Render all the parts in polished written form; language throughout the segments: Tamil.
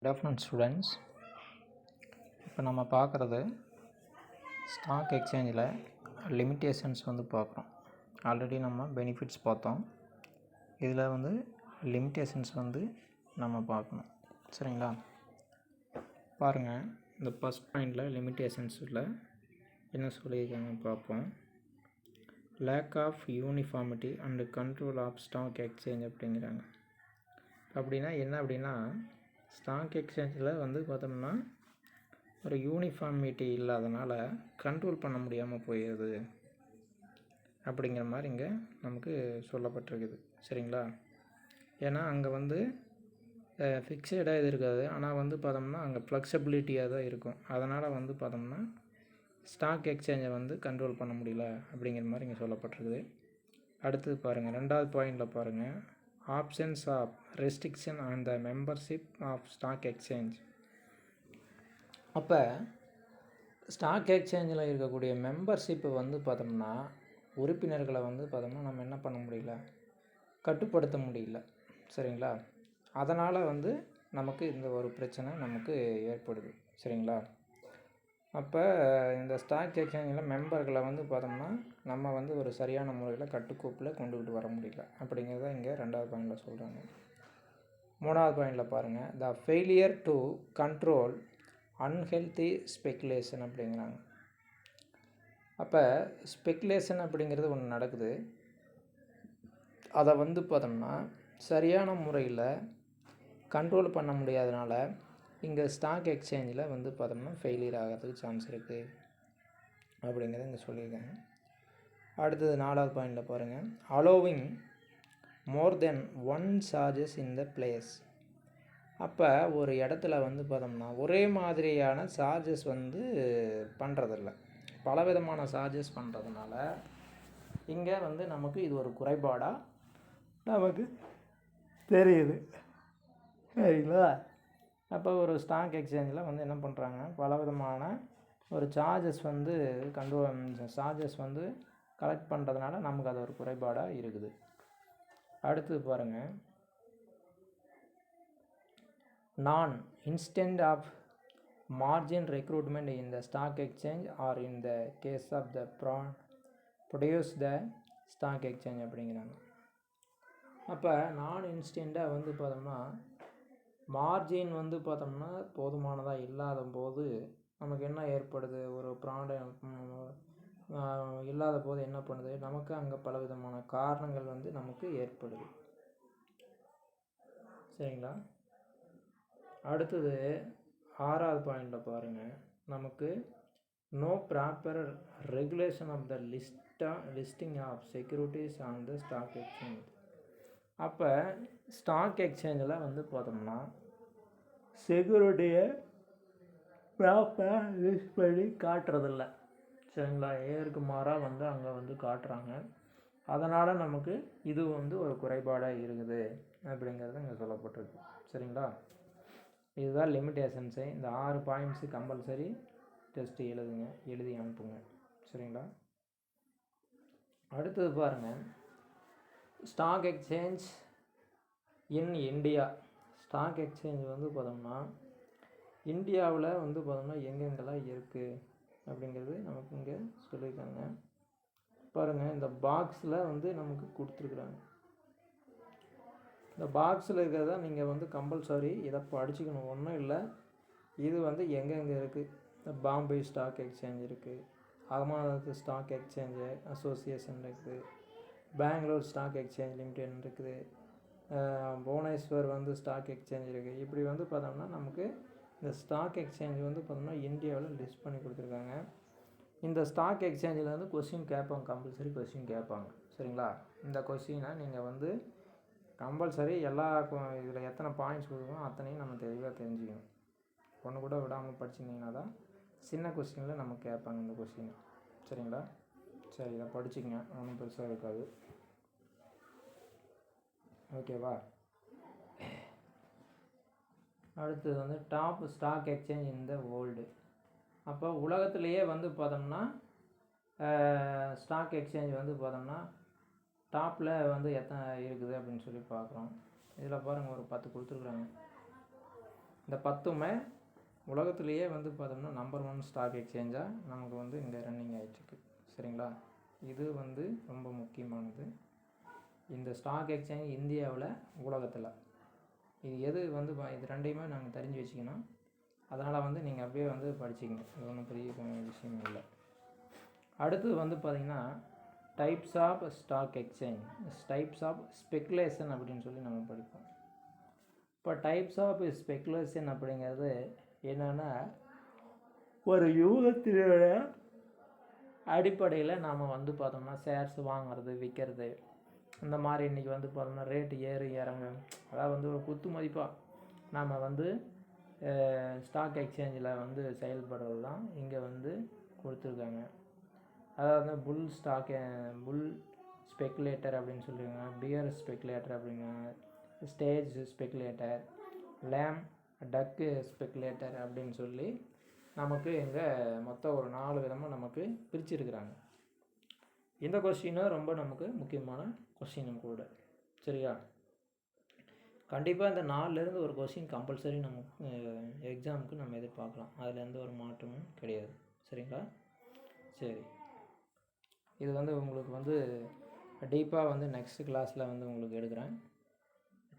Good afternoon students. இப்போ நம்ம பார்க்குறது ஸ்டாக் எக்ஸ்சேஞ்சில் லிமிட்டேஷன்ஸ் வந்து பார்க்குறோம். ஆல்ரெடி நம்ம பெனிஃபிட்ஸ் பார்த்தோம். இதில் வந்து லிமிட்டேஷன்ஸ் வந்து நம்ம பார்க்கணும். சரிங்களா? பாருங்கள், இந்த ஃபஸ்ட் பாயிண்டில் லிமிட்டேஷன்ஸில் என்ன சொல்லியிருக்காங்க பார்ப்போம். Lack of uniformity and control of stock exchange அப்படிங்கிறாங்க. அப்படின்னா என்ன அப்படின்னா, ஸ்டாக் எக்ஸ்சேஞ்சில் வந்து பார்த்தோம்னா ஒரு யூனிஃபார்மிட்டி இல்லாதனால கண்ட்ரோல் பண்ண முடியாமல் போயிடுது அப்படிங்கிற மாதிரி இங்கே நமக்கு சொல்லப்பட்டிருக்குது. சரிங்களா? ஏன்னா அங்கே வந்து ஃபிக்ஸடாக இது இருக்காது, ஆனால் வந்து பார்த்தோம்னா அங்கே ஃப்ளெக்சிபிலிட்டியாக தான் இருக்கும். அதனால் வந்து பார்த்தோம்னா ஸ்டாக் எக்ஸ்சேஞ்சை வந்து கண்ட்ரோல் பண்ண முடியல அப்படிங்கிற மாதிரி இங்கே சொல்லப்பட்டிருக்குது. அடுத்தது பாருங்கள், ரெண்டாவது பாயிண்டில் பாருங்கள், options of restriction on the membership of stock exchange. அப்போ ஸ்டாக் எக்ஸ்சேஞ்சில் இருக்கக்கூடிய மெம்பர்ஷிப்பை வந்து பார்த்தோம்னா உறுப்பினர்களை வந்து பார்த்தோம்னா நம்ம என்ன பண்ண முடியல, கட்டுப்படுத்த முடியல. சரிங்களா? அதனால் வந்து நமக்கு இந்த ஒரு பிரச்சனை நமக்கு ஏற்படுது. சரிங்களா? அப்போ இந்த ஸ்டாக் எக்ஸ்சேஞ்சில் மெம்பர்களை வந்து பார்த்தோம்னா நம்ம வந்து ஒரு சரியான முறையில் கட்டுக்கோப்பில் கொண்டுக்கிட்டு வர முடியல அப்படிங்கிறத இங்கே ரெண்டாவது பாயிண்டில் சொல்கிறாங்க. மூணாவது பாயிண்டில் பாருங்கள், the failure to control unhealthy speculation அப்படிங்கிறாங்க. அப்போ ஸ்பெக்குலேஷன் அப்படிங்கிறது ஒன்று நடக்குது. அதை வந்து பார்த்தோம்னா சரியான முறையில் கண்ட்ரோல் பண்ண முடியாதனால இங்கே ஸ்டாக் எக்ஸ்சேஞ்சில் வந்து பார்த்தோம்னா ஃபெயிலியர் ஆகிறதுக்கு சான்ஸ் இருக்குது அப்படிங்கிறத இங்கே சொல்லியிருக்காங்க. அடுத்தது நாலாவது பாயிண்டில் பாருங்கள், allowing more then one charges in the place. அப்போ ஒரு இடத்துல வந்து பார்த்தோம்னா ஒரே மாதிரியான சார்ஜஸ் வந்து பண்ணுறதில்ல, பலவிதமான சார்ஜஸ் பண்ணுறதுனால இங்கே வந்து நமக்கு இது ஒரு குறைபாடாக நமக்கு தெரியுது. சரிங்களா? அப்போ ஒரு ஸ்டாக் எக்ஸ்சேஞ்சில் வந்து என்ன பண்ணுறாங்க, பலவிதமான ஒரு சார்ஜஸ் வந்து சார்ஜஸ் வந்து கலெக்ட் பண்ணுறதுனால நமக்கு அது ஒரு குறைபாடாக இருக்குது. அடுத்தது பாருங்கள், நான் instant of margin recruitment in the stock exchange or in the case of the produce the stock exchange அப்படிங்கிறாங்க. அப்போ நான் இன்ஸ்டண்ட்டாக வந்து பார்த்தோம்னா மார்ஜின் வந்து பார்த்தோம்னா போதுமானதாக இல்லாத போது நமக்கு என்ன ஏற்படுது, ஒரு இல்லாத போது என்ன பண்ணுது, நமக்கு அங்கே பலவிதமான காரணங்கள் வந்து நமக்கு ஏற்படுது. சரிங்களா? அடுத்தது ஆறாவது பாயிண்டில் பாருங்கள், நமக்கு no proper regulation of the listing of securities on the stock exchange. அப்போ ஸ்டாக் எக்ஸ்சேஞ்சில் வந்து பார்த்தோம்னா செக்யூரிட்டியை ப்ராப்பராக லிஸ்ட் பண்ணி காட்டுறதில்ல. சரிங்களா? ஏருக்கு மாறாக வந்து அங்கே வந்து காட்டுறாங்க. அதனால் நமக்கு இது வந்து ஒரு குறைபாடாக இருக்குது அப்படிங்கிறது இங்கே சொல்லப்பட்டிருக்கு. சரிங்களா? இதுதான் லிமிட்டேஷன்ஸு. இந்த 6 பாயிண்ட்ஸு கம்பல்சரி டெஸ்ட்டு எழுதி அனுப்புங்க. சரிங்களா? அடுத்தது பாருங்கள், stock exchange in India. Stock exchange வந்து பார்த்தோம்னா இந்தியாவில் வந்து பார்த்தோம்னா எங்கெங்கெல்லாம் இருக்குது அப்படிங்கிறது நமக்கு இங்கே சொல்லியிருக்காங்க. பாருங்கள், இந்த பாக்ஸில் வந்து நமக்கு கொடுத்துருக்குறாங்க. இந்த பாக்ஸில் இருக்கிறத நீங்கள் வந்து கம்பல்சரி இதை படிச்சுக்கணும். ஒன்றும் இல்லை, இது வந்து எங்கெங்கே இருக்குது. இந்த பாம்பே ஸ்டாக் எக்ஸ்சேஞ்ச் இருக்குது, அகமதாபாத் ஸ்டாக் எக்ஸ்சேஞ்சு அசோசியேஷன் இருக்குது, பெங்களூர் ஸ்டாக் எக்ஸ்சேஞ்ச் லிமிடெட் இருக்குது, புவனேஸ்வர் வந்து ஸ்டாக் எக்ஸ்சேஞ்ச் இருக்குது. இப்படி வந்து பார்த்தோம்னா நமக்கு இந்த ஸ்டாக் எக்ஸ்சேஞ்ச் வந்து பார்த்தோம்னா இந்தியாவில் லிஸ்ட் பண்ணி கொடுத்துருக்காங்க. இந்த ஸ்டாக் எக்ஸ்சேஞ்சில் வந்து கொஸ்டின் கேட்பாங்க, கம்பல்சரி கொஸ்டின் கேட்பாங்க. சரிங்களா? இந்த கொஸ்டினை நீங்கள் வந்து கம்பல்சரி எல்லா இதில் எத்தனை பாயிண்ட்ஸ் கொடுக்கணும் அத்தனையும் நம்ம தெளிவாக தெரிஞ்சுக்கணும். ஒன்று கூட விடாமல் படிச்சிங்கன்னா தான் சின்ன கொஸ்டினில் நம்ம கேட்பாங்க இந்த கொஸ்டின். சரிங்களா? சரி, இதை படிச்சுக்கங்க, ஒன்றும் பெருசாக இருக்காது. ஓகேவா? அடுத்தது வந்து top stock exchange in the world. அப்போ உலகத்திலேயே வந்து பார்த்தோம்னா ஸ்டாக் எக்ஸ்சேஞ்ச் வந்து பார்த்தோம்னா டாப்பில் வந்து எத்தனை இருக்குது அப்படின்னு சொல்லி பார்க்குறோம். இதில் பாருங்கள், ஒரு 10 கொடுத்துருக்குறாங்க. இந்த 10மே உலகத்துலேயே வந்து பார்த்தோம்னா நம்பர் 1 ஸ்டாக் எக்ஸ்சேஞ்சாக நமக்கு வந்து இங்கே ரன்னிங் ஆகிட்டுருக்கு. சரிங்களா? இது வந்து ரொம்ப முக்கியமானது. இந்த ஸ்டாக் எக்ஸ்சேஞ்ச் இந்தியாவில், உலகத்தில் இது எது வந்து இது ரெண்டையுமே நாங்கள் தெரிஞ்சு வச்சுக்கணும். அதனால் வந்து நீங்கள் அப்படியே வந்து படிச்சிக்கங்க, இது ஒன்றும் பெரிய விஷயம் இல்லை. அடுத்து வந்து பார்த்திங்கன்னா types of stock exchange, types of speculation அப்படின்னு சொல்லி நம்ம படிப்போம். இப்போ டைப்ஸ் ஆஃப் ஸ்பெக்குலேஷன் அப்படிங்கிறது என்னென்னா, ஒரு யூகத்தினோட அடிப்படையில் நாம் வந்து பார்த்தோம்னா ஷேர்ஸ் வாங்கிறது, விற்கிறது, இந்த மாதிரி இன்றைக்கி வந்து பார்த்தோம்னா ரேட்டு ஏறு இறங்க, அதாவது வந்து ஒரு குத்து மதிப்பாக நாம் வந்து ஸ்டாக் எக்ஸ்சேஞ்சில் வந்து செயல்படுறது தான் இங்கே வந்து கொடுத்துருக்காங்க. அதாவது புல் ஸ்பெக்குலேட்டர் அப்படின்னு சொல்லுவாங்க, பியர் ஸ்பெக்குலேட்டர் அப்படிங்கிறாங்க, ஸ்டேஜ் ஸ்பெக்குலேட்டர், லேம் டக்கு ஸ்பெக்குலேட்டர் அப்படின்னு சொல்லி நமக்கு இங்கே மொத்தம் ஒரு 4 விதமாக நமக்கு பிரிச்சுருக்குறாங்க. இந்த கொஸ்டினும் ரொம்ப நமக்கு முக்கியமான கொஸ்டினும் கூட. சரியா? கண்டிப்பாக இந்த 4லேருந்து ஒரு கொஸ்டின் கம்பல்சரி நமக்கு எக்ஸாமுக்கு நம்ம எதிர்பார்க்கலாம். அதில் எந்த ஒரு மாற்றமும் கிடையாது. சரிங்களா? சரி, இது வந்து உங்களுக்கு வந்து டீப்பாக வந்து நெக்ஸ்ட் கிளாஸில் வந்து உங்களுக்கு எடுக்கிறேன்.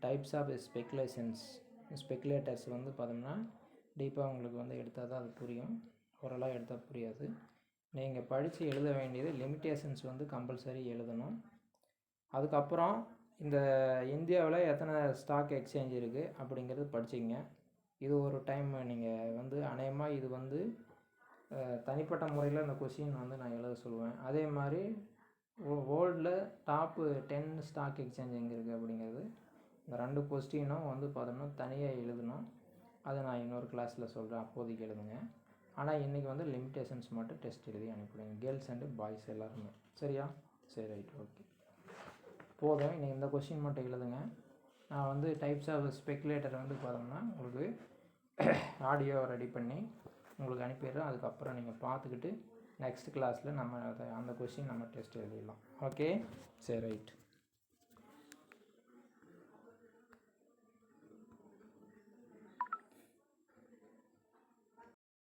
டைப்ஸ் ஆஃப் ஸ்பெக்குலேட்டர்ஸ் வந்து பார்த்தோம்னா டீப்பாக உங்களுக்கு வந்து எடுத்தால் தான் அது புரியும், ஓரளவு எடுத்தால் புரியாது. நீங்கள் படித்து எழுத வேண்டியது லிமிட்டேஷன்ஸ் வந்து கம்பல்சரி எழுதணும். அதுக்கப்புறம் இந்த இந்தியாவில் எத்தனை ஸ்டாக் எக்ஸ்சேஞ்ச் இருக்குது அப்படிங்கிறது படிச்சிங்க. இது ஒரு டைம் நீங்கள் வந்து அநேகமாக இது வந்து தனிப்பட்ட முறையில் இந்த கொஸ்டின் வந்து நான் எழுத சொல்லுவேன். அதே மாதிரி வேர்ல்டில் டாப்பு 10 ஸ்டாக் எக்ஸ்சேஞ்ச் எங்கே இருக்குது அப்படிங்கிறது, இந்த 2 கொஸ்டினும் வந்து பார்த்தோம்னா தனியாக எழுதணும். அதை நான் இன்னொரு கிளாஸில் சொல்கிறேன், அப்போதைக்கு எழுதுங்க. ஆனால் இன்றைக்கி வந்து லிமிட்டேஷன்ஸ் மட்டும் டெஸ்ட் எழுதி அனுப்பிடுங்க, கேர்ள்ஸ் அண்டு பாய்ஸ் எல்லாருமே. சரியா? சரி, ரைட், ஓகே, போதும். இன்றைக்கி இந்த கொஸ்டின் மட்டும் எழுதுங்க. நான் வந்து டைப்ஸ் ஆஃப் ஸ்பெக்குலேட்டர் வந்து பார்த்தோம்னா உங்களுக்கு ஆடியோ ரெடி பண்ணி உங்களுக்கு அனுப்பிடுறேன். அதுக்கப்புறம் நீங்கள் பார்த்துக்கிட்டு நெக்ஸ்ட் கிளாஸில் நம்ம அந்த கொஸ்டின் நம்ம டெஸ்ட் எழுதிடலாம். ஓகே, சரி, ரைட்.